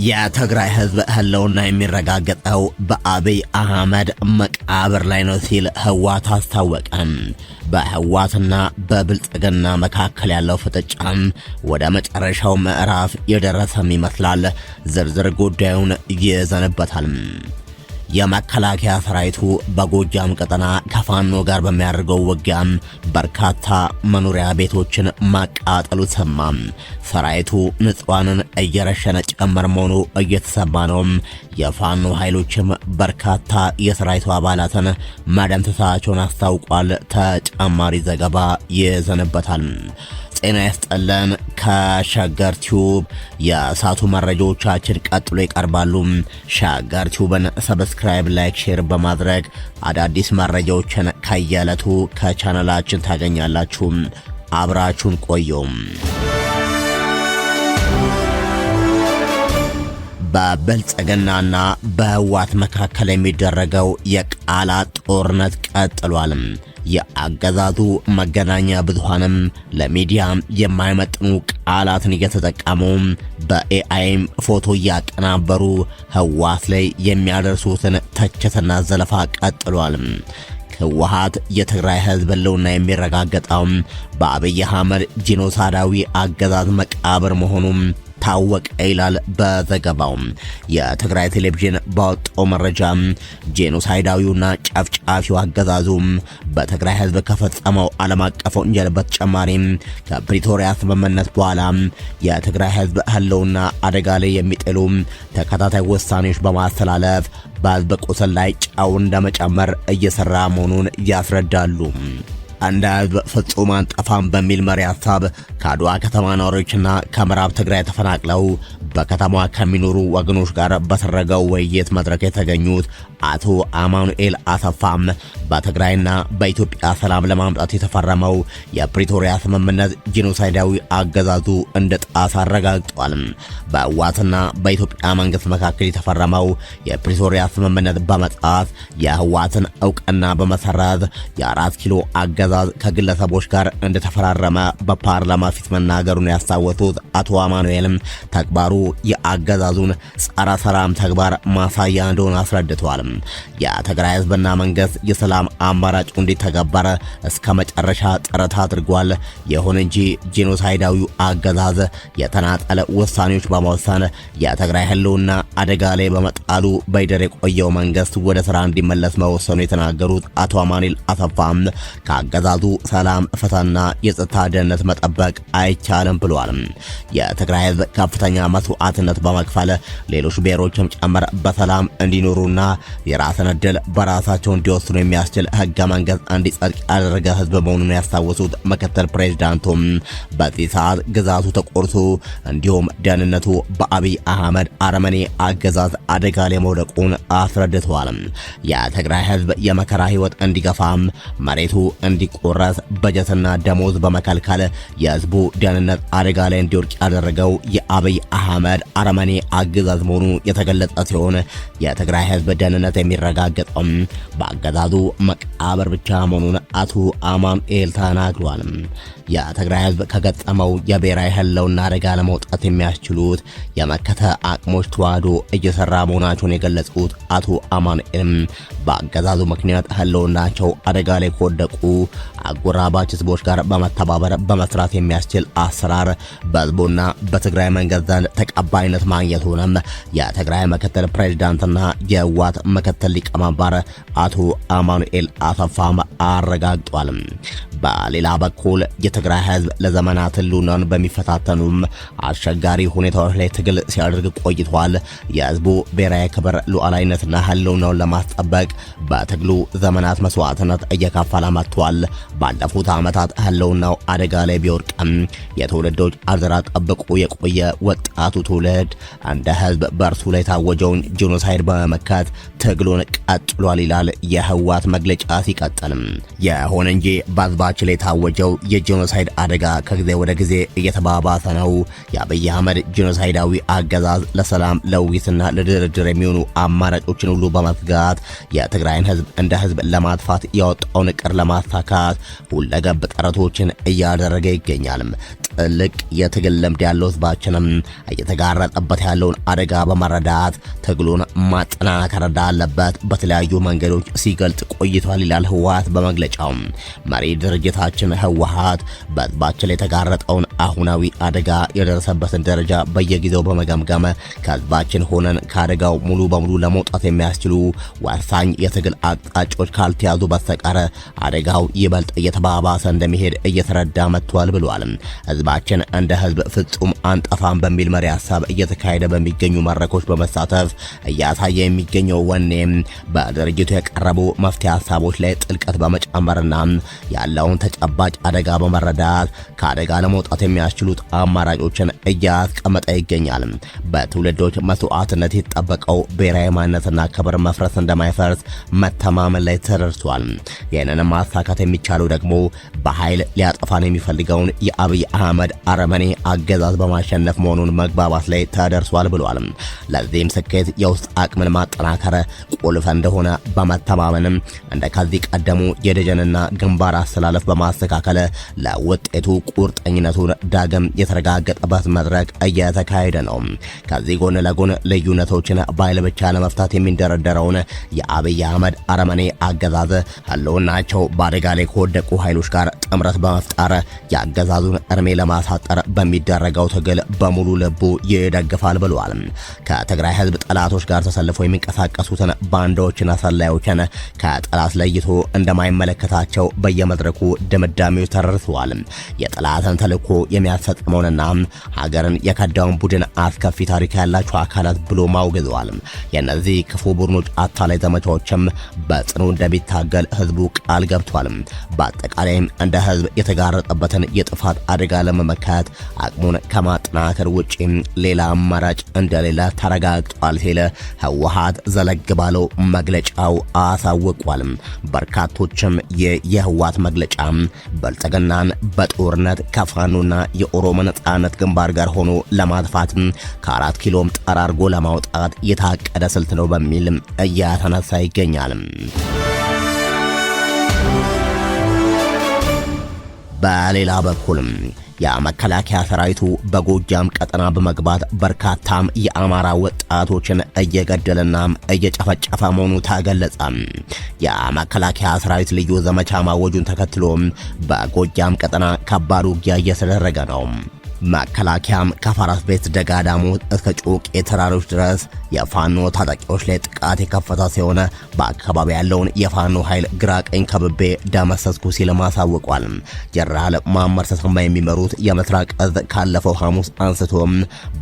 የትግራይ ህዝብ ህልውና የሚረጋገጠው በአብይ አህመድ መቃብር ላይ ነው ሲል ህወሓት አስታወቀ። በህወሓትና በብልጽግና መካከል ያለው ፍጥጫም ወደ መጨረሻው ምዕራፍ የደረሰም ይመስላል። ዝርዝር ጉዳዩን ይዘንበታል። የመከላከያ ሰራዊቱ በጎጃም ቀጠና ከፋኖ ጋር በሚያደርገው ውጊያም በርካታ መኖሪያ ቤቶችን ማቃጠሉ ተሰማ። ሰራዊቱ ንጹሃንን እየረሸነ ጭምር መሆኑ እየተሰማ ነው። የፋኖ ኃይሎችም በርካታ የሰራዊቱ አባላትን መደምሰሳቸውን አስታውቋል። ተጨማሪ ዘገባ ይዘንበታል። ጤና ይስጥልን። ከሸገር ቲዩብ የሳቱ መረጃዎቻችን ቀጥሎ ይቀርባሉ። ሸገር ቲዩብን ሰብስክራይብ፣ ላይክ፣ ሼር በማድረግ አዳዲስ መረጃዎችን ከየዕለቱ ከቻናላችን ታገኛላችሁ። አብራችሁን ቆዩም። በብልጽግናና በህወሓት መካከል የሚደረገው የቃላት ጦርነት ቀጥሏል። የአገዛዙ መገናኛ ብዙሃንም ለሚዲያ የማይመጥኑ ቃላትን እየተጠቀሙ በኤአይም ፎቶ እያቀናበሩ ህወሓት ላይ የሚያደርሱትን ትችትና ዘለፋ ቀጥሏል። ህወሓት የትግራይ ህዝብ ህልውና የሚረጋገጠው በአብይ አህመድ ጄኖሳይዳዊ አገዛዝ መቃብር መሆኑን ታወቀ ይላል በዘገባው። የትግራይ ቴሌቪዥን ባወጣው መረጃ ጄኖሳይዳዊውና ጨፍጫፊው አገዛዙ በትግራይ ህዝብ ከፈጸመው ዓለም አቀፍ ወንጀል በተጨማሪ ከፕሪቶሪያ ስምምነት በኋላ የትግራይ ህዝብ ህልውና አደጋ ላይ የሚጥሉ ተከታታይ ውሳኔዎች በማስተላለፍ በህዝብ ቁስል ላይ ጨው እንደመጨመር እየሰራ መሆኑን ያስረዳሉ። እንደ ህዝብ ፍጹም አንጠፋም በሚል መሪ ሀሳብ ከአድዋ ከተማ ነዋሪዎችና ከምዕራብ ትግራይ ተፈናቅለው በከተማዋ ከሚኖሩ ወገኖች ጋር በተደረገው ውይይት መድረክ የተገኙት አቶ አማኑኤል አሰፋም በትግራይና በኢትዮጵያ ሰላም ለማምጣት የተፈረመው የፕሪቶሪያ ስምምነት ጄኖሳይዳዊ አገዛዙ እንደ ጣሳ አረጋግጧል። በህወሓትና በኢትዮጵያ መንግስት መካከል የተፈረመው የፕሪቶሪያ ስምምነት በመጣስ የህወሓትን እውቅና በመሰረዝ የ4 ኪሎ አገዛዝ ከግለሰቦች ጋር እንደተፈራረመ በፓርላማ ፊት መናገሩን ያስታወሱት አቶ አማኑኤልም ተግባሩ የአገዛዙን ጸረ ሰላም ተግባር ማሳያ እንደሆነ አስረድተዋል። የትግራይ ህዝብና መንግስት የሰላም አማራጭ እንዲተገበር እስከ መጨረሻ ጥረት አድርጓል። ይሁን እንጂ ጄኖሳይዳዊው አገዛዝ የተናጠለ ውሳኔዎች በመወሰን የትግራይ ህልውና አደጋ ላይ በመጣሉ በይደር የቆየው መንግስት ወደ ስራ እንዲመለስ መወሰኑ የተናገሩት አቶ አማኑኤል አሰፋም ከአገዛዙ ሰላም፣ ፍትህና የጸጥታ ደህንነት መጠበቅ አይቻልም ብለዋል። የትግራይ ህዝብ ከፍተኛ መስዋዕትነት በመክፈል ሌሎች ብሔሮችም ጨምር በሰላም እንዲኖሩና የራስን ዕድል በራሳቸው እንዲወስኑ የሚያስችል ህገ መንግስት እንዲጸድቅ ያደረገ ህዝብ መሆኑን ያስታወሱት ምክትል ፕሬዝዳንቱም በዚህ ሰዓት ግዛቱ ተቆርሶ እንዲሁም ደህንነቱ በአብይ አህመድ አረመኔ አገዛዝ አደጋ ላይ መውደቁን አስረድተዋል። የትግራይ ህዝብ የመከራ ህይወት እንዲገፋም መሬቱ እንዲቆረስ በጀትና ደሞዝ በመከልከል የህዝቡ ደህንነት አደጋ ላይ እንዲወድቅ ያደረገው የአብይ አህመድ አረመኔ አገዛዝ መሆኑ የተገለጸ ሲሆን የትግራይ ህዝብ ደህንነት የሚረጋገጠው በአገዛዙ መቃብር ብቻ መሆኑን አቶ አማኑኤል ተናግሯል። የትግራይ ህዝብ ከገጠመው የብሔራዊ ህልውና አደጋ ለመውጣት የሚያስችሉት የመከተ አቅሞች ተዋህዶ እየሰራ መሆናቸውን የገለጹት አቶ አማኑኤልም በአገዛዙ ምክንያት ህልውናቸው አደጋ ላይ ከወደቁ አጎራባች ህዝቦች ጋር በመተባበር በመስራት የሚያስችል አሰራር በህዝቡና በትግራይ መንግስት ዘንድ ተቀባይነት ማግኘቱንም የትግራይ ምክትል ፕሬዝዳንትና የህወሓት ምክትል ሊቀመንበር አቶ አማኑኤል አሰፋም አረጋግጧል። በሌላ በኩል የትግራይ ህዝብ ለዘመናት ህልውናን በሚፈታተኑም አስቸጋሪ ሁኔታዎች ላይ ትግል ሲያደርግ ቆይቷል። የህዝቡ ብሔራዊ ክብር ሉዓላዊነትና ህልውናውን ለማስጠበቅ በትግሉ ዘመናት መስዋዕትነት እየከፈለ መጥቷል። ባለፉት ዓመታት ህልውናው አደጋ ላይ ቢወድቅም የትውልዶች አዝራ ጠብቆ የቆየ ወጣቱ ትውልድ እንደ ህዝብ በእርሱ ላይ የታወጀውን ጄኖሳይድ በመመከት ትግሉን ቀጥሏል ይላል የህወሓት መግለጫ ሲቀጥልም። ይሁን እንጂ በህዝባችን ላይ የታወጀው የጄኖሳይድ አደጋ ከጊዜ ወደ ጊዜ እየተባባሰ ነው። የአብይ አህመድ ጄኖሳይዳዊ አገዛዝ ለሰላም፣ ለውይይትና ለድርድር የሚሆኑ አማራጮችን ሁሉ በመዝጋት የትግራይን ህዝብ እንደ ህዝብ ለማጥፋት ያወጣውን እቅድ ለማሳካት ሁለገብ ጥረቶችን እያደረገ ይገኛል። ጥልቅ የትግል ልምድ ያለው ህዝባችንም እየተጋረጠበት ያለውን አደጋ በመረዳት ትግሉን ማጠናከር እንዳለበት በተለያዩ መንገዶች ሲገልጽ ቆይቷል ይላል ህወሓት በመግለጫው። መሪ ድርጅታችን ህወሓት በህዝባችን ላይ የተጋረጠውን አሁናዊ አደጋ የደረሰበትን ደረጃ በየጊዜው በመገምገም ከህዝባችን ሆነን ከአደጋው ሙሉ በሙሉ ለመውጣት የሚያስችሉ ወሳኝ የትግል አቅጣጫዎች ካልተያዙ በስተቀር አደጋው ይበልጥ እየተባባሰ እንደሚሄድ እየተረዳ መጥቷል ብሏል። ህዝባችን እንደ ህዝብ ፍጹም አንጠፋም በሚል መሪ ሐሳብ እየተካሄደ በሚገኙ መድረኮች በመሳተፍ እያሳየ የሚገኘው ወኔም በድርጅቱ የቀረቡ መፍትሄ ሐሳቦች ላይ ጥልቀት በመጨመርና ያለውን ተጨባጭ አደጋ በመረዳት ከአደጋ ለመውጣት የሚያስችሉት አማራጮችን እያስቀመጠ ይገኛል። በትውልዶች መስዋዕትነት የተጠበቀው ብሔራዊ ማንነትና ክብር መፍረስ እንደማይፈርስ መተማመን ላይ ተደርሷል። ይህንን ማሳካት የሚቻለው ደግሞ በኃይል ሊያጠፋን የሚፈልገውን የአብይ አህመድ አረመኔ አገዛዝ በማሸነፍ መሆኑን መግባባት ላይ ተደርሷል ብሏል። ለዚህም ስኬት የውስጥ አቅምን ማጠናከር ቁልፍ እንደሆነ በመተማመንም እንደ ከዚህ ቀደሙ የደጀንና ግንባር አስተላለፍ በማስተካከል ለውጤቱ ቁርጠኝነቱን ዳግም የተረጋገጠበት መድረክ እየተካሄደ ነው። ከዚህ ጎን ለጎን ልዩነቶችን በኃይል ብቻ ለመፍታት የሚንደረደረውን የአብይ አህመድ አረመኔ አገዛዝ ህልውናቸው በአደጋ ላይ ከወደቁ ኃይሎች ጋር ጥምረት በመፍጠር የአገዛዙን እርሜ ለማሳጠር በሚደረገው ትግል በሙሉ ልቡ ይደግፋል ብለዋል። ከትግራይ ህዝብ ጠላቶች ጋር ተሰልፈው የሚንቀሳቀሱትን ባንዳዎችና ሰላዮችን ከጠላት ለይቶ እንደማይመለከታቸው በየመድረኩ ድምዳሜው ተደርሷል። የጠላትን ተልዕኮ የሚያስፈጽመውንና ሀገርን የከዳውን ቡድን አስከፊ ታሪክ ያላቸው አካላት ብሎ ማውግዘዋል። የእነዚህ ክፉ ቡድኖች አታላይ ዘመቻዎችም በጽኑ እንደሚታገል ህዝቡ ቃል ገብቷል። በአጠቃላይም እንደ ህዝብ የተጋረጠበትን የጥፋት አደጋ ለመመከት አቅሙን ከማጠናከር ውጪ ሌላ አማራጭ እንደሌለ ተረጋግጧል ሲል ህወሓት ዘለግ ባለው መግለጫው አሳውቋል። በርካቶችም የህወሓት መግለጫ ብልጽግናን በጦርነት ከፋኖና የኦሮሞ ነጻነት ግንባር ጋር ሆኖ ለማጥፋት ከ4 ኪሎም ጠራርጎ ለማውጣት የታቀደ ስልት ነው በሚል እያተነሳ ይገኛል። በሌላ በኩልም የመከላከያ ሰራዊቱ በጎጃም ቀጠና በመግባት በርካታም የአማራ ወጣቶችን እየገደለና እየጨፈጨፈ መሆኑ ተገለጸ። የመከላከያ ሰራዊት ልዩ ዘመቻ ማወጁን ተከትሎ በጎጃም ቀጠና ከባድ ውጊያ እየተደረገ ነው። መከላከያም ከፈረስ ቤት ደጋዳሞት እስከ ጮቄ ተራሮች ድረስ የፋኖ ታጣቂዎች ላይ ጥቃት የከፈተ ሲሆን በአካባቢ ያለውን የፋኖ ኃይል ግራ ቀኝ ከብቤ ደመሰስኩ ሲል ማሳወቋል። ጀነራል መሐመድ ተሰማ የሚመሩት የምስራቅ እዝ ካለፈው ሐሙስ አንስቶ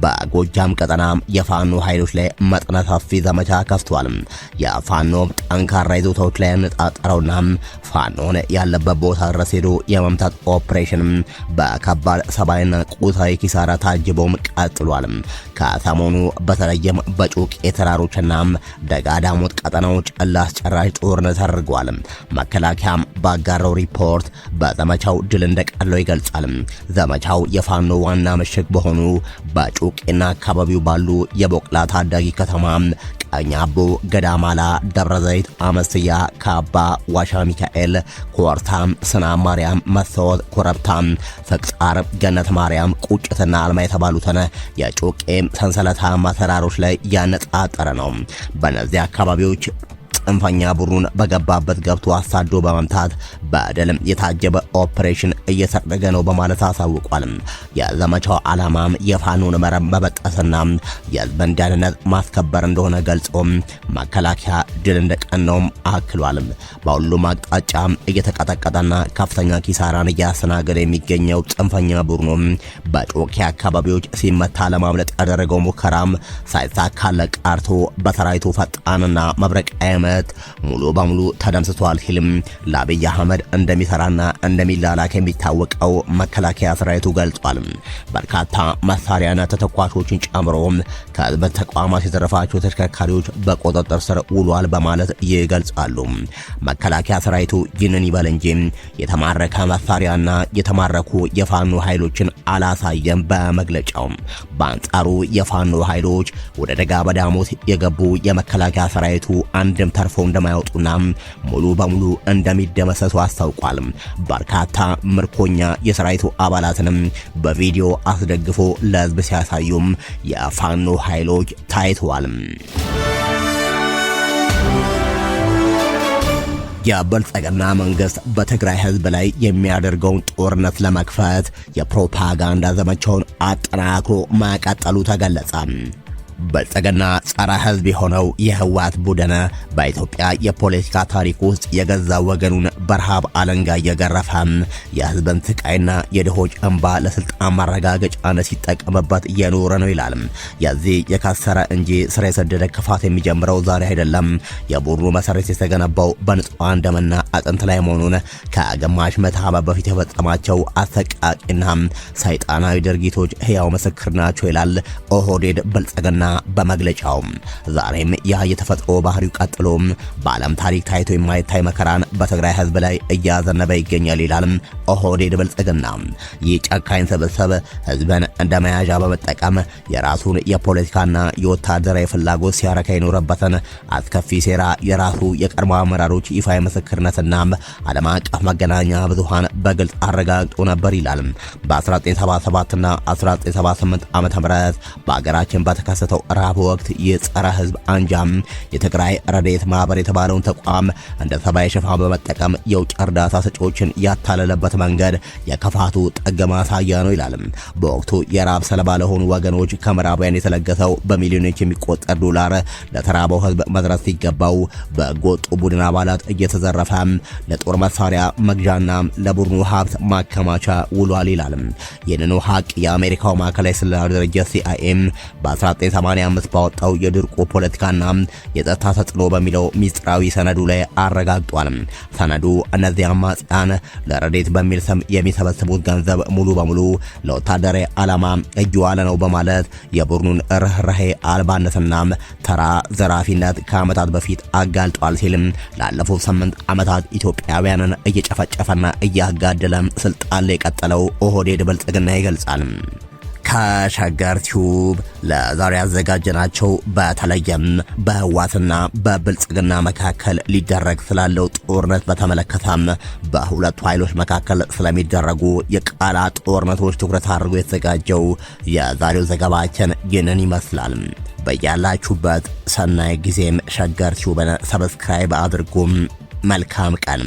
በጎጃም ቀጠና የፋኖ ኃይሎች ላይ መጠነ ሰፊ ዘመቻ ከፍቷል። የፋኖ ጠንካራ ይዞታዎች ላይ ያነጣጠረውና ፋኖን ያለበት ቦታ ድረስ ሄዶ የመምታት ኦፕሬሽን በከባድ ሰብአዊና ቁሳዊ ኪሳራ ታጅቦም ቀጥሏል። ከሰሞኑ በተለይም በጮቄ ተራሮችና ደጋዳሞት ቀጠናዎች ላስጨራሽ ጦርነት አድርጓል። መከላከያም ባጋራው ሪፖርት በዘመቻው ድል እንደቀለው ይገልጻል። ዘመቻው የፋኖ ዋና ምሽግ በሆኑ በጮቄና አካባቢው ባሉ የቦቅላ ታዳጊ ከተማ ቀኛቦ፣ ገዳማላ፣ ደብረ ዘይት፣ አመስያ፣ ካባ፣ ዋሻ ሚካኤል፣ ኮርታም፣ ስና ማርያም፣ መስዋዕት፣ ኮረብታም፣ ፍቅጣር፣ ገነት ማርያም፣ ቁጭትና አልማ የተባሉትን የጮቄ ሰንሰለታማ ተራሮች ላይ ያነጣጠረ ነው። በእነዚህ አካባቢዎች ጽንፈኛ ቡድኑን በገባበት ገብቶ አሳዶ በመምታት በድልም የታጀበ ኦፕሬሽን እየተደረገ ነው በማለት አሳውቋል። የዘመቻው ዓላማም የፋኖን መረብ መበጠስና የህዝብን ደህንነት ማስከበር እንደሆነ ገልጾ መከላከያ ድል እንደቀናውም አክሏል። በሁሉም አቅጣጫ እየተቀጠቀጠና ከፍተኛ ኪሳራን እያስተናገደ የሚገኘው ጽንፈኛ ቡድኑ በጮቄ አካባቢዎች ሲመታ ለማምለጥ ያደረገው ሙከራም ሳይሳካለት ቀርቶ በሰራዊቱ ፈጣንና መብረቃዊ ሙሉ በሙሉ ተደምስሷል ሲልም ለአብይ አህመድ እንደሚሰራና እንደሚላላክ የሚታወቀው መከላከያ ሰራዊቱ ገልጿል። በርካታ መሳሪያና ተተኳሾችን ጨምሮ ከህዝብ ተቋማት የተረፋቸው ተሽከርካሪዎች በቁጥጥር ስር ውሏል በማለት ይገልጻሉ። መከላከያ ሰራዊቱ ይህንን ይበል እንጂ የተማረከ መሳሪያና የተማረኩ የፋኖ ኃይሎችን አላሳየም በመግለጫው። በአንጻሩ የፋኖ ኃይሎች ወደ ደጋ በዳሞት የገቡ የመከላከያ ሰራዊቱ አንድም ተርፈው እንደማይወጡና ሙሉ በሙሉ እንደሚደመሰሱ አስታውቋል። በርካታ ምርኮኛ የሰራዊቱ አባላትንም በቪዲዮ አስደግፎ ለህዝብ ሲያሳዩም የፋኖ ኃይሎች ታይተዋል። የብልጽግና መንግስት በትግራይ ህዝብ ላይ የሚያደርገውን ጦርነት ለመክፈት የፕሮፓጋንዳ ዘመቻውን አጠናክሮ ማቀጠሉ ተገለጸ። ብልጽግና ጸረ ህዝብ የሆነው የህወሓት ቡድን በኢትዮጵያ የፖለቲካ ታሪክ ውስጥ የገዛ ወገኑን በረሃብ አለንጋ እየገረፈ የህዝብን ስቃይና የድሆች እንባ ለስልጣን ማረጋገጫነት ሲጠቀምበት እየኖረ ነው ይላል። የዚህ የከሰረ እንጂ ስር የሰደደ ክፋት የሚጀምረው ዛሬ አይደለም። የቡድኑ መሰረት የተገነባው በንጹሃን ደምና አጥንት ላይ መሆኑን ከግማሽ ምዕተ ዓመት በፊት የፈጸማቸው አሰቃቂና ሰይጣናዊ ድርጊቶች ህያው ምስክር ናቸው ይላል ኦህዴድ ብልጽግና በመግለጫው። ዛሬም ያ የተፈጥሮ ባህሪው ቀጥሎ በዓለም ታሪክ ታይቶ የማይታይ መከራን በትግራይ ህዝብ ላይ እያዘነበ ይገኛል ይላል ኦህዴድ ብልጽግና። ይህ ጨካኝ ስብስብ ህዝብን እንደ መያዣ በመጠቀም የራሱን የፖለቲካና የወታደራዊ ፍላጎት ሲያረካ የኖረበትን አስከፊ ሴራ የራሱ የቀድሞ አመራሮች ይፋዊ ምስክርነትና ዓለም አቀፍ መገናኛ ብዙሃን በግልጽ አረጋግጦ ነበር ይላል። በ1977ና 1978 ዓ.ም በአገራችን በተከሰተው ራብ ወቅት የጸረ ህዝብ አንጃም የትግራይ ረድኤት ማህበር የተባለውን ተቋም እንደ ሰብአዊ ሽፋን በመጠቀም የውጭ እርዳታ ሰጪዎችን ያታለለበት መንገድ የክፋቱ ጥግ ማሳያ ነው ይላል። በወቅቱ የራብ ሰለባ ለሆኑ ወገኖች ከምዕራባውያን የተለገሰው በሚሊዮኖች የሚቆጠር ዶላር ለተራበው ህዝብ መድረስ ሲገባው በጎጡ ቡድን አባላት እየተዘረፈ ለጦር መሳሪያ መግዣና ለቡድኑ ሀብት ማከማቻ ውሏል ይላል። ይህንኑ ሀቅ የአሜሪካው ማዕከላዊ ስለላ ድርጅት CIA በ1985 ባወጣው የድርቁ ፖለቲካና የጸጥታ ተጽዕኖ በሚለው ሚስጥራዊ ሰነዱ ላይ አረጋግጧል። ሰነዱ እነዚህ አማጽያን ለረድኤት በሚል ስም የሚሰበስቡት ገንዘብ ሙሉ በሙሉ ለወታደራዊ ዓላማ እየዋለ ነው በማለት የቡድኑን ርህራሄ አልባነትና ተራ ዘራፊነት ከዓመታት በፊት አጋልጧል ሲልም ላለፉት 8 ዓመታት ኢትዮጵያውያንን እየጨፈጨፈና እያጋደለ ስልጣን ላይ የቀጠለው ኦህዴድ ብልጽግና ይገልጻል። ከሸገር ቲዩብ ለዛሬ ያዘጋጀናቸው በተለይም በህወሓትና በብልጽግና መካከል ሊደረግ ስላለው ጦርነት በተመለከተም በሁለቱ ኃይሎች መካከል ስለሚደረጉ የቃላት ጦርነቶች ትኩረት አድርጎ የተዘጋጀው የዛሬው ዘገባችን ይህንን ይመስላል። በያላችሁበት ሰናይ ጊዜም ሸገር ቲዩብን ሰብስክራይብ አድርጉም። መልካም ቀን።